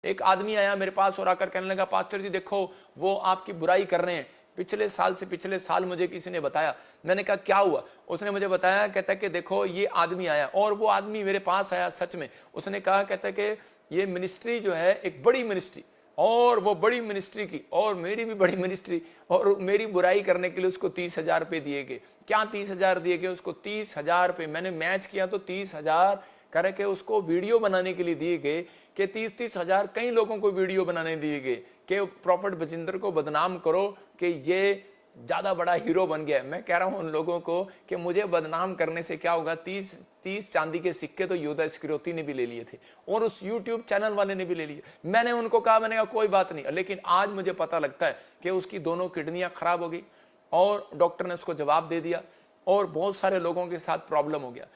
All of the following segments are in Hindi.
एक आदमी आया मेरे पास और आकर कहने लगा, पास्टर जी देखो वो आपकी बुराई कर रहे हैं। पिछले साल मुझे किसी ने बताया। मैंने कहा क्या हुआ? उसने मुझे बताया, कहता है कि देखो ये आदमी आया, और वो आदमी मेरे पास आया सच में। उसने कहा, कहता है कि ये मिनिस्ट्री जो है एक बड़ी मिनिस्ट्री, और वो बड़ी मिनिस्ट्री की और मेरी भी बड़ी मिनिस्ट्री, और मेरी बुराई करने के लिए उसको 30,000 रुपये दिए गए। क्या 30,000 दिए गए उसको? 30,000 रुपये। मैंने मैच किया तो 30,000 करके उसको वीडियो बनाने के लिए दिए गए, कि 30-30 हजार कई लोगों को वीडियो बनाने दिए गए कि प्रॉफिट बजिंदर को बदनाम करो कि ये ज्यादा बड़ा हीरो बन गया। मैं कह रहा हूं उन लोगों को कि मुझे बदनाम करने से क्या होगा? 30 चांदी के सिक्के तो यहूदा इस्करियोती ने भी ले लिए थे, और उस यूट्यूब चैनल वाले ने भी ले लिए। मैंने उनको कहा, मैंने कहा कोई बात नहीं, लेकिन आज मुझे पता लगता है कि उसकी दोनों किडनियां खराब हो गई, और डॉक्टर ने उसको जवाब दे दिया, और बहुत सारे लोगों के साथ प्रॉब्लम हो गया।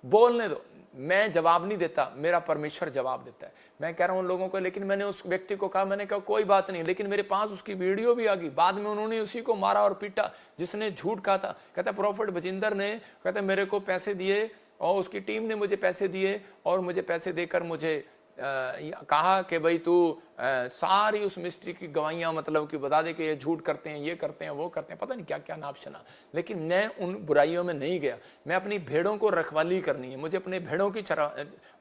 बोलने दो, मैं जवाब नहीं देता, मेरा परमेश्वर जवाब देता है। मैं कह रहा हूं उन लोगों को, लेकिन मैंने उस व्यक्ति को कहा, मैंने कहा कोई बात नहीं, लेकिन मेरे पास उसकी वीडियो भी आ गई। बाद में उन्होंने उसी को मारा और पीटा जिसने झूठ कहा था। कहता प्रॉफिट बजिंदर ने, कहता मेरे को पैसे दिए, और उसकी टीम ने मुझे पैसे दिए, और मुझे पैसे देकर मुझे कहा कि भाई तू सारी उस मिस्ट्री की गवाहियां मतलब कि बता दे कि ये झूठ करते हैं, ये करते हैं, वो करते हैं, पता नहीं क्या क्या नाम सुना। लेकिन मैं उन बुराइयों में नहीं गया। मैं अपनी भेड़ों को रखवाली करनी है, मुझे अपने भेड़ों की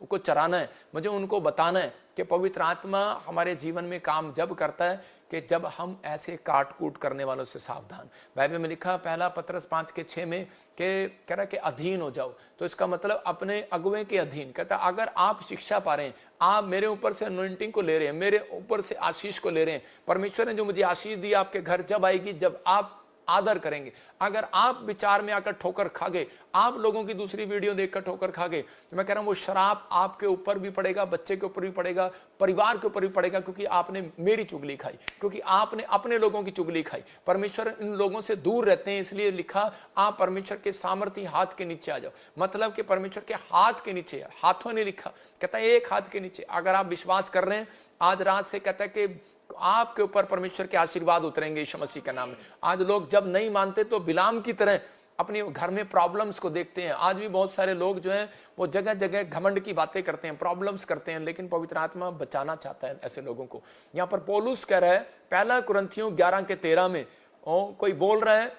को चराना है, मुझे उनको बताना है कि पवित्र आत्मा हमारे जीवन में काम जब करता है कि जब हम ऐसे काट कूट करने वालों से सावधान। बाइबल में लिखा पहला पतरस 5:6 में कि कह रहा कि अधीन हो जाओ। तो इसका मतलब अपने अगुवे के अधीन। कहता अगर आप शिक्षा पा रहे हैं, आप मेरे ऊपर से अनॉइंटिंग को ले रहे हैं, मेरे ऊपर से आशीष को ले रहे हैं, परमेश्वर ने जो मुझे आशीष दी आपके घर जब आएगी, जब आप आदर करेंगे। अगर आप विचार में आकर ठोकर खा गए, आप लोगों की दूसरी वीडियो देखकर ठोकर खा गए, तो मैं कह रहा हूं वो शराब आपके ऊपर भी पड़ेगा, बच्चे के ऊपर भी पड़ेगा, परिवार के ऊपर भी पड़ेगा, क्योंकि आपने मेरी चुगली खाई, क्योंकि आपने अपने लोगों की चुगली खाई। परमेश्वर इन लोगों से दूर रहते हैं, इसलिए लिखा आप परमेश्वर के सामर्थी हाथ के नीचे आ जाओ। मतलब कि परमेश्वर के हाथ के नीचे, हाथों ने लिखा, कहता है एक हाथ के नीचे। अगर आप विश्वास कर रहे हैं आज रात से, कहता है कि आपके ऊपर परमेश्वर के आशीर्वाद उतरेंगे यीशु मसीह के नाम में। आज लोग जब नहीं मानते तो बिलाम की तरह अपने घर में प्रॉब्लम्स को देखते हैं। आज भी बहुत सारे लोग जो हैं वो जगह जगह घमंड की बातें करते हैं, प्रॉब्लम्स करते हैं, लेकिन पवित्र आत्मा बचाना चाहता है ऐसे लोगों को। यहाँ पर पौलुस कह रहा है पहला कुरिन्थियों 11:13 में, कोई बोल रहा है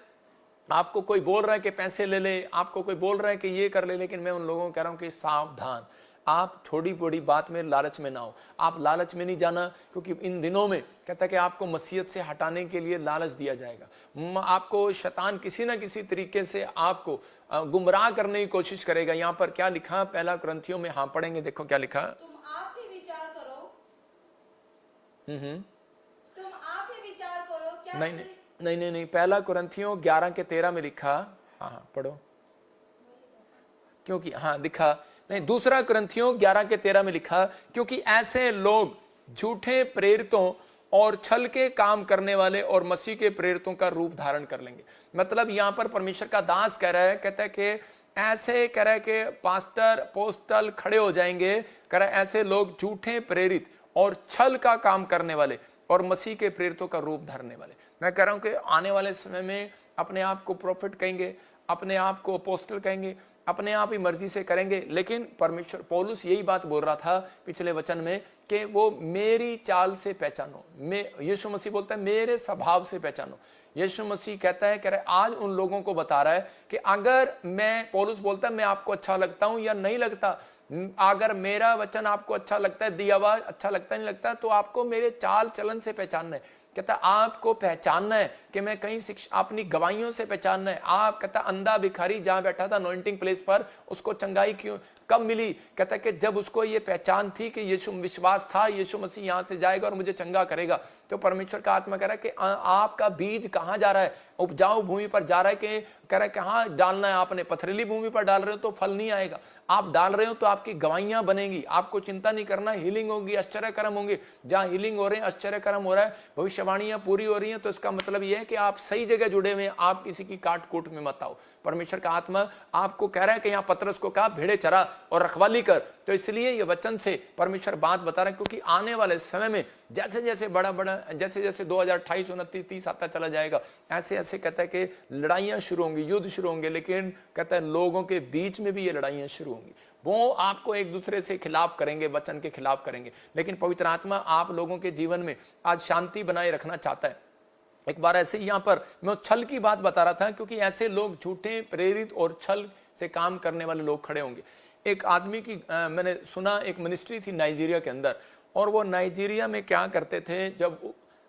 आपको, कोई बोल रहा है कि पैसे ले ले, आपको कोई बोल रहा है कि ये कर ले, लेकिन मैं उन लोगों को कह रहा हूं कि सावधान, आप छोटी बड़ी बात में लालच में ना हो। आप लालच में नहीं जाना, क्योंकि इन दिनों में कहता है कि आपको मसीहत से हटाने के लिए लालच दिया जाएगा। आपको शैतान किसी ना किसी तरीके से आपको गुमराह करने की कोशिश करेगा। यहाँ पर क्या लिखा पहला कुरिन्थियों में, हाँ पढ़ेंगे, देखो क्या लिखा। तुम आप ही विचार करो। तुम आप ही विचार करो क्या? नहीं, पहला कुरिन्थियों 11:13 में लिखा। हाँ पढ़ो, क्योंकि हाँ दिखा नहीं, दूसरा कुरिन्थियों 11:13 में लिखा, क्योंकि ऐसे लोग झूठे प्रेरितों और छल के काम करने वाले और मसीह के प्रेरितों का रूप धारण कर लेंगे। मतलब यहां पर परमेश्वर का दास कह रहा है, कहता है कि ऐसे कह रहा है कि पास्टर पोस्टल खड़े हो जाएंगे, कह रहा है ऐसे लोग झूठे प्रेरित और छल का काम करने वाले और मसीह के प्रेरितों का रूप धरने वाले। मैं कह रहा हूं कि आने वाले समय में अपने आप को प्रोफेट कहेंगे, अपने आप को अपोस्टल कहेंगे, अपने आप ही मर्जी से करेंगे। लेकिन परमेश्वर पौलुस यही बात बोल रहा था पिछले वचन में कि वो मेरी चाल से पहचानो। यीशु मसीह बोलता है मेरे स्वभाव से पहचानो। यीशु मसीह कहता है, कह रहा है आज उन लोगों को बता रहा है कि अगर मैं, पौलुस बोलता है मैं आपको अच्छा लगता हूं या नहीं लगता, अगर मेरा वचन आपको अच्छा लगता है, दिया हुआ अच्छा लगता नहीं लगता, तो आपको मेरे चाल चलन से पहचानना है। कहता आपको पहचानना है कि मैं कहीं शिक्षा, अपनी गवाहियों से पहचानना है। आप कहता अंधा भिखारी जहां बैठा था अनॉइंटिंग प्लेस पर, उसको चंगाई क्यों कब मिली? कहता कि जब उसको ये पहचान थी कि यीशु, विश्वास था यीशु मसीह यहां से जाएगा और मुझे चंगा करेगा। तो परमेश्वर का आत्मा कह रहा है कि आपका बीज कहां जा रहा है? उपजाऊ भूमि पर जा रहा है कि कह रहा है कहां डालना है? आपने पथरीली भूमि पर डाल रहे हो तो फल नहीं आएगा। आप डाल रहे हो तो आपकी गवाहियां बनेंगी। आपको चिंता नहीं करना, हीलिंग होगी, आश्चर्य कर्म होंगे। जहां हीलिंग हो रहे हैं, आश्चर्य कर्म हो रहा है, भविष्यवाणियां पूरी हो रही हैं, तो इसका मतलब यह है कि आप सही जगह जुड़े हुए हैं। आप किसी की काट कूट में मत आओ। परमेश्वर का आत्मा आपको कह रहा है कि यहाँ पतरस को कहा भेड़े चरा, और रखवाली कर। तो इसलिए ये वचन से परमेश्वर बात बता रहा है, क्योंकि आने वाले समय में जैसे जैसे जैसे जैसे 2028, 29, 30 आता चला जाएगा, ऐसे ऐसे कहता है कि लड़ाइयां शुरू होंगी, युद्ध शुरू होंगे। लेकिन कहता है लोगों के बीच में भी ये लड़ाइयां शुरू होंगी, वो आपको एक दूसरे से खिलाफ करेंगे, वचन के खिलाफ करेंगे। लेकिन पवित्र आत्मा आप लोगों के जीवन में आज शांति बनाए रखना चाहता है। एक बार ऐसे ही यहां पर मैं छल की बात बता रहा था, क्योंकि ऐसे लोग झूठे प्रेरित और छल से काम करने वाले लोग खड़े होंगे। एक आदमी की मैंने सुना, एक मिनिस्ट्री थी नाइजीरिया के अंदर, और वो नाइजीरिया में क्या करते थे, जब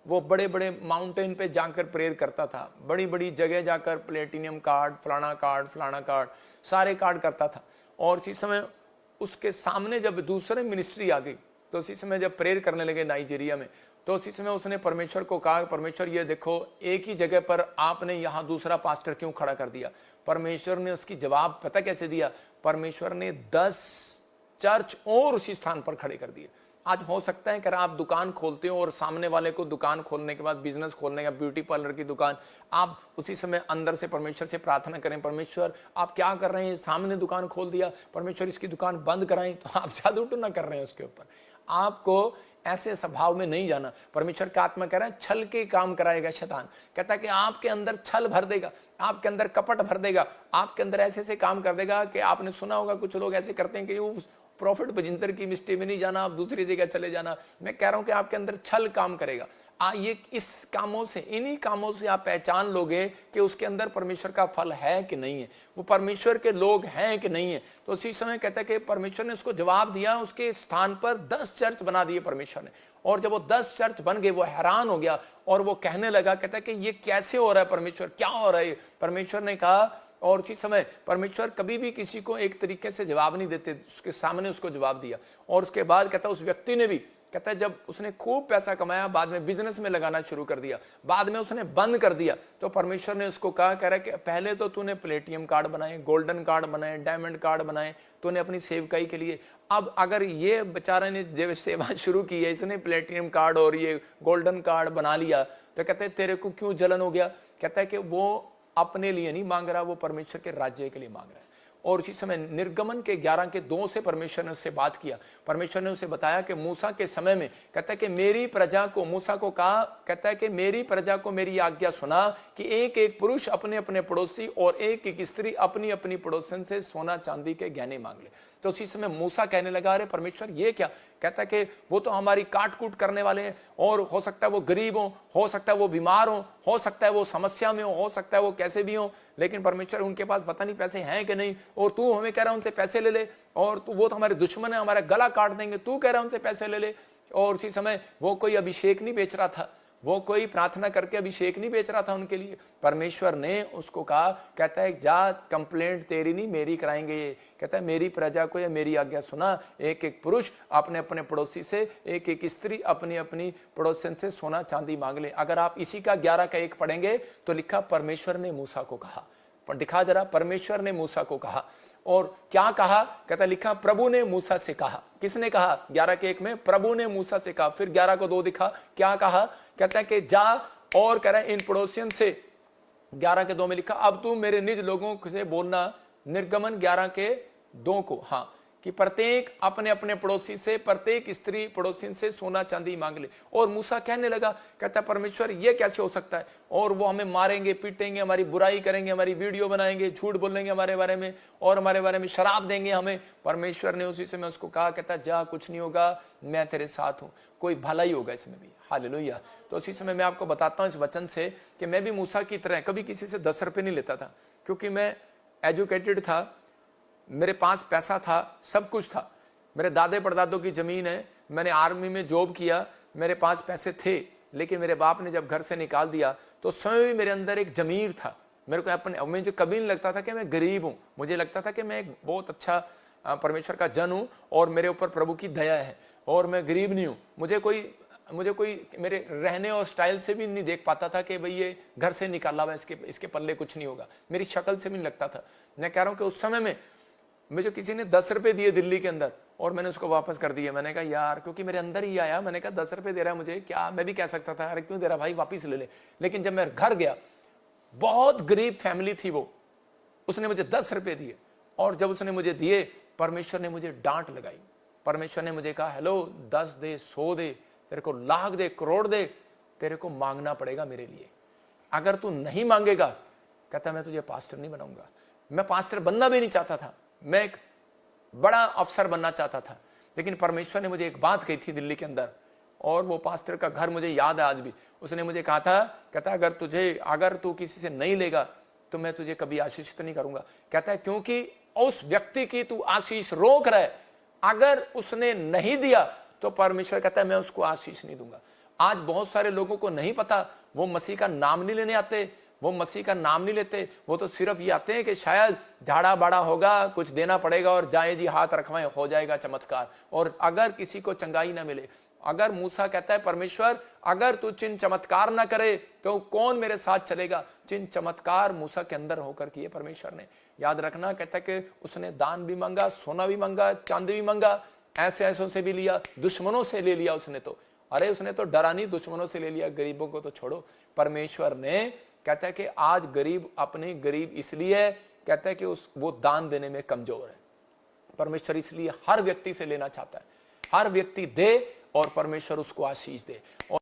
वो बड़े बड़े माउंटेन पे जाकर प्रेयर करता था, बड़ी बड़ी जगह जाकर प्लेटिनियम कार्ड, फलाना कार्ड, सारे कार्ड करता था। और उसी समय उसके सामने जब दूसरे मिनिस्ट्री आ गई, तो उसी समय जब प्रेयर करने लगे नाइजीरिया में, तो उसी समय उसने परमेश्वर को कहा, परमेश्वर ये देखो, एक ही जगह पर आपने यहाँ दूसरा पास्टर क्यों खड़ा कर दिया। परमेश्वर ने उसकी जवाब पता कैसे दिया, परमेश्वर ने 10 चर्च और उसी स्थान पर खड़े कर दिए। आज हो सकता है कि आप दुकान खोलते हो और सामने वाले को दुकान खोलने के बाद, बिजनेस खोलने का, ब्यूटी पार्लर की दुकान, आप उसी समय अंदर से परमेश्वर से प्रार्थना करें, परमेश्वर आप क्या कर रहे हैं, सामने दुकान खोल दिया, परमेश्वर इसकी दुकान बंद कराएं। तो आप जादू टोना कर रहे हैं उसके ऊपर। आपको ऐसे स्वभाव में नहीं जाना। परमेश्वर का आत्मा कह रहा है छल के काम कराएगा शैतान। कहता है कि आपके अंदर छल भर देगा, आपके अंदर कपट भर देगा, आपके अंदर ऐसे ऐसे काम कर देगा कि आपने सुना होगा कुछ लोग ऐसे करते हैं कि वो प्रॉफिट बजिंदर की मिस्टी में नहीं जाना, आप दूसरी जगह चले जाना। मैं कह रहा हूं कि आपके अंदर छल काम करेगा। ये इस कामों से, इन्हीं कामों से आप पहचान लोगे कि उसके अंदर परमेश्वर का फल है कि नहीं है, वो परमेश्वर के लोग हैं कि नहीं है। तो उसी समय कहता है कि परमेश्वर ने उसको जवाब दिया, उसके स्थान पर 10 चर्च बना दिए परमेश्वर ने। और जब वो 10 चर्च बन गए, वो हैरान हो गया और वो कहने लगा, कहता है कि ये कैसे हो रहा है परमेश्वर, क्या हो रहा है। परमेश्वर ने कहा, और उसी समय परमेश्वर कभी भी किसी को एक तरीके से जवाब नहीं देते, उसके सामने उसको जवाब दिया। और उसके बाद कहता है उस व्यक्ति ने भी, कहता है जब उसने खूब पैसा कमाया, बाद में बिजनेस में लगाना शुरू कर दिया, बाद में उसने बंद कर दिया, तो परमेश्वर ने उसको कहा, कह रहा है कि पहले तो तूने प्लेटिनियम कार्ड बनाए, गोल्डन कार्ड बनाए, डायमंड कार्ड बनाए, तूने अपनी सेवकाई के लिए। अब अगर ये बेचारा ने जब सेवा शुरू की है, इसने प्लेटिनियम कार्ड और ये गोल्डन कार्ड बना लिया, तो कहते हैं तेरे को क्यों जलन हो गया। कहता है कि वो अपने लिए नहीं मांग रहा, वो परमेश्वर के राज्य के लिए मांग रहा है। और उसी समय निर्गमन के 11:2 से परमेश्वर ने उससे बात किया। परमेश्वर ने उसे बताया कि मूसा के समय में, कहता है कि मेरी प्रजा को, मूसा को कहा, कहता है कि मेरी प्रजा को मेरी आज्ञा सुना कि एक एक पुरुष अपने अपने पड़ोसी और एक एक स्त्री अपनी अपनी पड़ोसन से सोना चांदी के गहने मांग ले। तो उसी समय मूसा कहने लगा, अरे परमेश्वर ये क्या। कहता है कि वो तो हमारी काट कूट करने वाले हैं, और हो सकता है वो गरीब हो सकता है वो बीमार हो सकता है वो समस्या में हो सकता है वो कैसे भी हो, लेकिन परमेश्वर उनके पास पता नहीं पैसे हैं कि नहीं, और तू हमें कह रहा है उनसे पैसे ले ले, और तू, वो तो हमारे दुश्मन है, हमारा गला काट देंगे, तू कह रहा है उनसे पैसे ले ले। और उसी समय वो कोई अभिषेक नहीं बेच रहा था, वो कोई प्रार्थना करके अभिषेक नहीं बेच रहा था उनके लिए। परमेश्वर ने उसको कहा, कहता है जा, कंप्लेंट तेरी नहीं मेरी कराएंगे ये। कहता है मेरी प्रजा को या मेरी आज्ञा सुना, एक एक पुरुष अपने अपने पड़ोसी से, एक एक स्त्री अपनी अपनी पड़ोसन से सोना चांदी मांग ले। अगर आप इसी का 11:1 पढ़ेंगे तो लिखा परमेश्वर ने मूसा को कहा, दिखा जरा, परमेश्वर ने मूसा को कहा। और क्या कहा, कहता लिखा प्रभु ने मूसा से कहा। किसने कहा, 11:1 में प्रभु ने मूसा से कहा। फिर 11:2 दिखा, क्या कहा, कहता है कि जा और कह रहा है इन पड़ोसियों से, 11:2 में लिखा अब तू मेरे निज लोगों से बोलना, निर्गमन 11:2 को, हाँ, कि प्रत्येक अपने अपने पड़ोसी से, प्रत्येक स्त्री पड़ोसी से सोना चांदी मांग ले। और मूसा कहने लगा, कहता परमेश्वर ये कैसे हो सकता है, और वो हमें मारेंगे, पीटेंगे, हमारी बुराई करेंगे, हमारी वीडियो बनाएंगे, झूठ बोलेंगे हमारे बारे में, और हमारे बारे में शराब देंगे हमें। परमेश्वर ने उसी समय उसको कहा, कहता जा, कुछ नहीं होगा, मैं तेरे साथ हूं, कोई भलाई होगा इसमें भी। हालेलुया। तो उसी समय मैं आपको बताता हूं इस वचन से कि मैं भी मूसा की तरह कभी किसी से 10 रुपए नहीं लेता था, क्योंकि मैं एजुकेटेड था, मेरे पास पैसा था, सब कुछ था, मेरे दादे परदादों की जमीन है, मैंने आर्मी में जॉब किया, मेरे पास पैसे थे। लेकिन मेरे बाप ने जब घर से निकाल दिया तो स्वयं भी मेरे अंदर एक जमीर था। मेरे को अपने, मुझे कभी नहीं लगता था कि मैं गरीब हूं, मुझे लगता था कि मैं एक बहुत अच्छा परमेश्वर का जन हूं और मेरे ऊपर प्रभु की दया है और मैं गरीब नहीं हूं। मुझे कोई मेरे रहने और स्टाइल से भी नहीं देख पाता था कि भाई ये घर से निकाला हुआ, इसके पल्ले कुछ नहीं होगा, मेरी शक्ल से भी नहीं लगता था। मैं कह रहा हूं कि उस समय में मुझे किसी ने 10 रुपए दिए दिल्ली के अंदर और मैंने उसको वापस कर दिया। मैंने कहा यार, क्योंकि मेरे अंदर ही आया, मैंने कहा 10 रुपए दे रहा है मुझे, क्या, मैं भी कह सकता था अरे क्यों दे रहा भाई, वापिस ले ले। लेकिन जब मैं घर गया, बहुत गरीब फैमिली थी वो, उसने मुझे 10 रुपए दिए, और जब उसने मुझे दिए परमेश्वर ने मुझे डांट लगाई। परमेश्वर ने मुझे कहा, हेलो 10 दे, 100 दे, तेरे को लाख दे, करोड़ दे, तेरे को मांगना पड़ेगा मेरे लिए। अगर तू नहीं मांगेगा, कहता मैं तुझे पास्टर नहीं बनाऊंगा। मैं पास्टर बनना भी नहीं चाहता था, मैं एक बड़ा अफसर बनना चाहता था, लेकिन परमेश्वर ने मुझे एक बात कही थी दिल्ली के अंदर, और वो पास्टर का घर मुझे याद है आज भी। उसने मुझे कहा था, कहता अगर तू किसी से नहीं लेगा तो मैं तुझे कभी आशीषित नहीं करूंगा। कहता है क्योंकि उस व्यक्ति की तू आशीष रोक रहा है, अगर उसने नहीं दिया तो परमेश्वर कहता है मैं उसको आशीष नहीं दूंगा। आज बहुत सारे लोगों को नहीं पता, वो मसीह का नाम नहीं लेने आते, वो मसीह का नाम नहीं लेते, वो तो सिर्फ ये आते हैं कि शायद झाड़ा बाड़ा होगा, कुछ देना पड़ेगा और जाए जी हाथ रखवाएं, हो जाएगा चमत्कार। और अगर किसी को चंगाई ना मिले, अगर मूसा कहता है परमेश्वर अगर तू चिन्ह चमत्कार ना करे तो कौन मेरे साथ चलेगा, चिन्ह चमत्कार मूसा के अंदर होकर किए परमेश्वर ने। याद रखना, कहता है कि उसने दान भी मांगा, सोना भी मांगा, चांदी भी मांगा, ऐसे ऐसों से भी लिया, दुश्मनों से ले लिया उसने तो। अरे उसने तो डरा नहीं, दुश्मनों से ले लिया, गरीबों को तो छोड़ो। परमेश्वर ने कहता है कि आज गरीब अपने गरीब इसलिए कहता है कि वो दान देने में कमजोर है। परमेश्वर इसलिए हर व्यक्ति से लेना चाहता है, हर व्यक्ति दे और परमेश्वर उसको आशीष दे। और